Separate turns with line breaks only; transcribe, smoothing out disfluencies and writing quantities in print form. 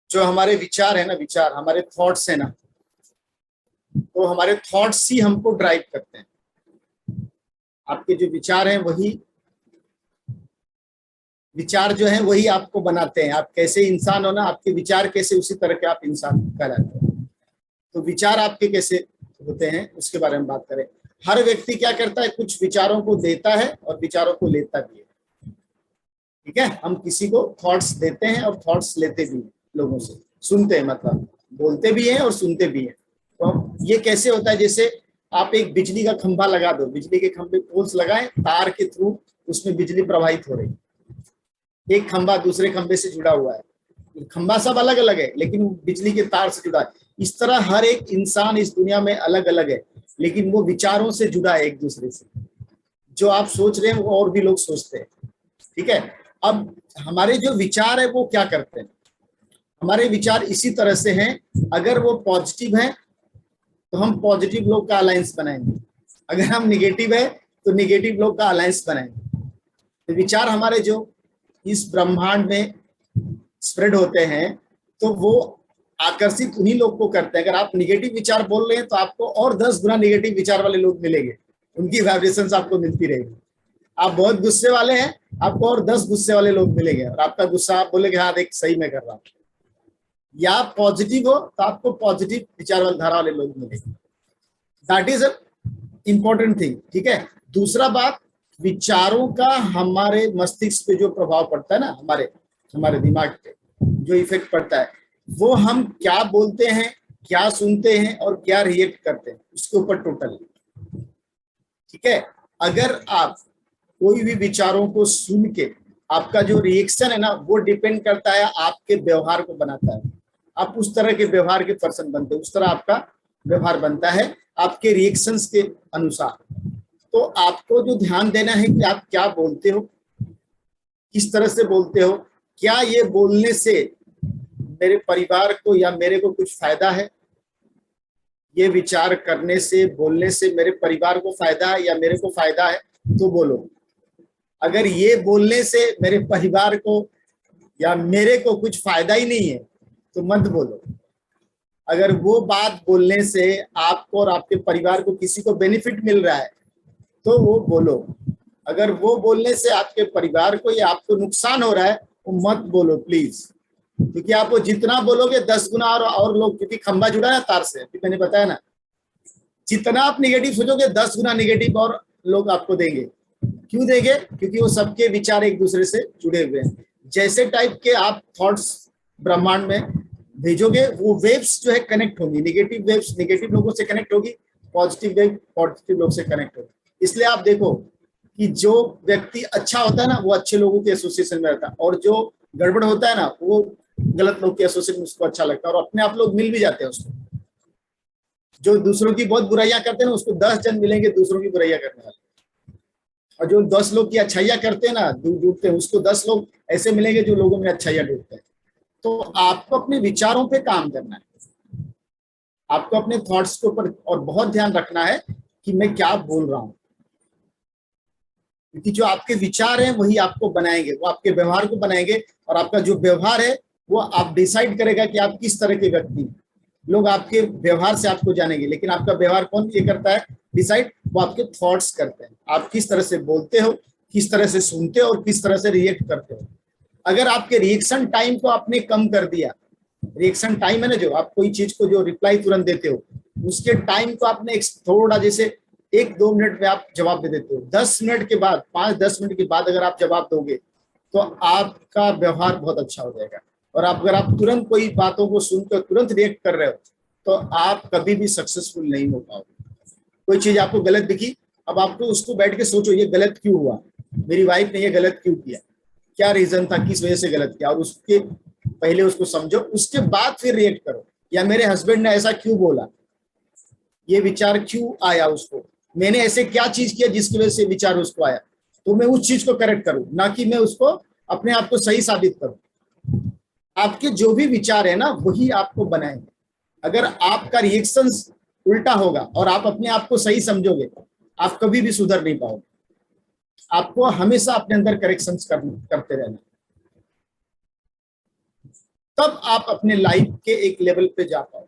जो हमारे विचार है ना, विचार हमारे थॉट्स है ना, तो हमारे थॉट्स ही हमको ड्राइव करते हैं। आपके जो विचार हैं वही विचार जो है वही आपको बनाते हैं। आप कैसे इंसान हो ना, आपके विचार कैसे, उसी तरह के आप इंसान कहलाते हैं। तो विचार आपके कैसे होते हैं उसके बारे में बात करें। हर व्यक्ति क्या करता है, कुछ विचारों को देता है और विचारों को लेता भी है। ठीक है, हम किसी को थॉट्स देते हैं और थॉट्स लेते भी हैं, लोगों से सुनते हैं, मतलब बोलते भी हैं और सुनते भी हैं। तो ये कैसे होता है, जैसे आप एक बिजली का खंभा लगा दो, बिजली के खंभे पोल्स लगाएं, तार के थ्रू उसमें बिजली प्रवाहित हो रही, एक खंभा दूसरे खंभे से जुड़ा हुआ है, खंभा सब अलग अलग है लेकिन बिजली के तार से जुड़ा है। इस तरह हर एक इंसान इस दुनिया में अलग अलग है, लेकिन वो विचारों से जुड़ा है एक दूसरे से। जो आप सोच रहे हैं वो और भी लोग सोचते हैं। ठीक है, अब हमारे जो विचार है वो क्या करते हैं, हमारे विचार इसी तरह से हैं, अगर वो पॉजिटिव है तो हम पॉजिटिव लोग का अलायंस बनाएंगे, अगर हम निगेटिव है तो निगेटिव लोग का अलायंस बनाएंगे। तो विचार हमारे जो इस ब्रह्मांड में स्प्रेड होते हैं तो वो आकर्षित उन्हीं लोग को करते हैं। अगर आप निगेटिव विचार बोल रहे हैं तो आपको और 10 गुना निगेटिव विचार वाले लोग मिलेंगे, उनकी वाइब्रेशंस आपको मिलती रहेगी। आप बहुत गुस्से वाले हैं, आपको और 10 गुस्से वाले लोग मिलेंगे और आपका गुस्सा आप बोलेंगे हाँ देख सही मैं कर रहा हूँ। या पॉजिटिव हो तो आपको पॉजिटिव विचार वाली धारा वाले लोग मिलेंगे। That is important thing. ठीक है, दूसरा बात, विचारों का हमारे मस्तिष्क पे जो प्रभाव पड़ता है ना, हमारे दिमाग पे जो इफेक्ट पड़ता है, वो हम क्या बोलते हैं, क्या सुनते हैं और क्या रिएक्ट करते हैं उसके ऊपर टोटल। ठीक है, अगर आप कोई भी विचारों को सुन के आपका जो रिएक्शन है ना, वो डिपेंड करता है आपके व्यवहार को बनाता है। आप उस तरह के व्यवहार के पर्सन बनते हैं, उस तरह आपका व्यवहार बनता है आपके रिएक्शंस के अनुसार। तो आपको जो ध्यान देना है कि आप क्या बोलते हो, किस तरह से बोलते हो, क्या ये बोलने से मेरे परिवार को या मेरे को कुछ फायदा है, ये विचार करने से बोलने से मेरे परिवार को फायदा है या मेरे को फायदा है तो बोलो। अगर ये बोलने से मेरे परिवार को या मेरे को कुछ फायदा ही नहीं है तो मत बोलो। अगर वो बात बोलने से आपको और आपके परिवार को किसी को बेनिफिट मिल रहा है तो वो बोलो। अगर वो बोलने से आपके परिवार को या आपको नुकसान हो रहा है तो मत बोलो प्लीज, क्योंकि आप वो जितना बोलोगे 10 गुना और लोग, क्योंकि खंभा जुड़ा है तार से, मैंने बताया ना, जितना आप निगेटिव सोचोगे 10 गुना निगेटिव और लोग आपको देंगे। क्यों देंगे? क्योंकि वो सबके विचार एक दूसरे से जुड़े हुए हैं। जैसे टाइप के आप थॉट्स ब्रह्मांड में भेजोगे वो वेव्स जो है कनेक्ट होंगी, निगेटिव वेव्स निगेटिव लोगों से कनेक्ट होगी, पॉजिटिव वेव पॉजिटिव लोग से कनेक्ट होगी। इसलिए आप देखो कि जो व्यक्ति अच्छा होता है ना वो अच्छे लोगों के एसोसिएशन में रहता है, और जो गड़बड़ होता है ना वो गलत लोग के एसोसिएशन में उसको अच्छा लगता है, और अपने आप लोग मिल भी जाते हैं उसको। जो दूसरों की बहुत बुराइयां करते हैं ना उसको 10 जन मिलेंगे दूसरों की बुराइयां करने वाले, और जो 10 लोग की अच्छाइयां करते हैं ना ढूंढते हैं उसको 10 लोग ऐसे मिलेंगे जो लोगों में अच्छाइयां ढूंढते हैं। तो आपको अपने विचारों पे काम करना है, आपको अपने थॉट्स के ऊपर और बहुत ध्यान रखना है कि मैं क्या बोल रहा हूं, क्योंकि जो आपके विचार हैं वही आपको बनाएंगे, वो आपके व्यवहार को बनाएंगे, और आपका जो व्यवहार है वो आप डिसाइड करेगा कि आप किस तरह के व्यक्ति हैं। लोग आपके व्यवहार से आपको जानेंगे, लेकिन आपका व्यवहार कौन ये करता है डिसाइड? वो आपके थॉट्स करते हैं। आप किस तरह से बोलते हो, किस तरह से सुनते हो और किस तरह से रिएक्ट करते हो। अगर आपके रिएक्शन टाइम को आपने कम कर दिया, रिएक्शन टाइम है ना जो आप कोई चीज को जो रिप्लाई तुरंत देते हो उसके टाइम को आपने थोड़ा, जैसे 1-2 मिनट में आप जवाब दे देते हो, 10 मिनट के बाद 5-10 मिनट के बाद अगर आप जवाब दोगे तो आपका व्यवहार बहुत अच्छा हो जाएगा। और अगर आप तुरंत कोई बातों को सुनकर तुरंत रिएक्ट कर रहे हो तो आप कभी भी सक्सेसफुल नहीं हो पाओगे। कोई चीज आपको गलत दिखी, अब आपको उसको बैठ के सोचो ये गलत क्यों हुआ, मेरी वाइफ ने ये गलत क्यों किया, क्या रीजन था, किस वजह से गलत किया, और उसके पहले उसको समझो, उसके बाद फिर रिएक्ट करो। या मेरे हस्बैंड ने ऐसा क्यों बोला, ये विचार क्यों आया उसको, मैंने ऐसे क्या चीज किया जिसकी वजह से विचार उसको आया, तो मैं उस चीज को करेक्ट करूं, ना कि मैं उसको अपने आप को सही साबित करूं। आपके जो भी विचार है ना वही आपको बनाएंगे। अगर आपका रिएक्शन उल्टा होगा और आप अपने आप को सही समझोगे आप कभी भी सुधर नहीं पाओगे। आपको हमेशा अपने अंदर करेक्शंस करते रहना। तब आप अपने लाइफ के एक लेवल पे जा पाओ।